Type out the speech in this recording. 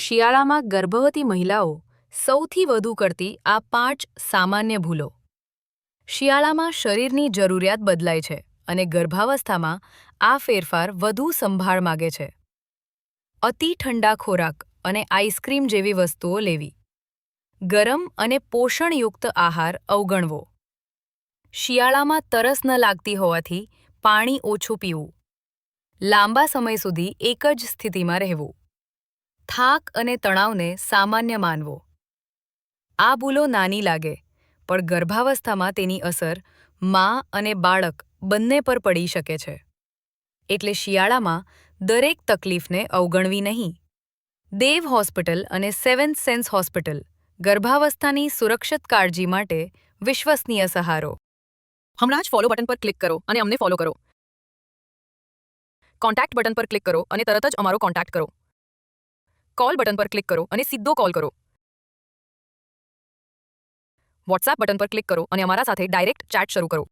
શિયાળામાં ગર્ભવતી મહિલાઓ સૌથી વધુ કરતી આ 5 સામાન્ય ભૂલો. શિયાળામાં શરીરની જરૂરિયાત બદલાય છે અને ગર્ભાવસ્થામાં આ ફેરફાર વધુ સંભાળ માગે છે. અતિ ઠંડા ખોરાક અને આઈસ્ક્રીમ જેવી વસ્તુઓ લેવી. ગરમ અને પોષણયુક્ત આહાર અવગણવો. શિયાળામાં તરસ ન લાગતી હોવાથી પાણી ઓછું પીવું. લાંબા સમય સુધી એક જ સ્થિતિમાં રહેવું. થાક અને તણાવને સામાન્ય માનવો. આ ભૂલો નાની લાગે, પણ ગર્ભાવસ્થામાં તેની અસર મા અને બાળક બંને પર પડી શકે છે. એટલે શિયાળામાં દરેક તકલીફને અવગણવી નહીં. દેવ હોસ્પિટલ અને સેવન્થ સેન્સ હોસ્પિટલ, ગર્ભાવસ્થાની સુરક્ષિત કાળજી માટે વિશ્વસનીય સહારો. હમણાં જ ફોલો બટન પર ક્લિક કરો અને અમને ફોલો કરો. કોન્ટેક્ટ બટન પર ક્લિક કરો અને તરત જ અમારો કોન્ટેક્ટ કરો. કોલ બટન પર ક્લિક કરો અને સીધો કોલ કરો. વોટ્સએપ બટન પર ક્લિક કરો અને અમારા સાથે ડાયરેક્ટ ચેટ શરૂ કરો.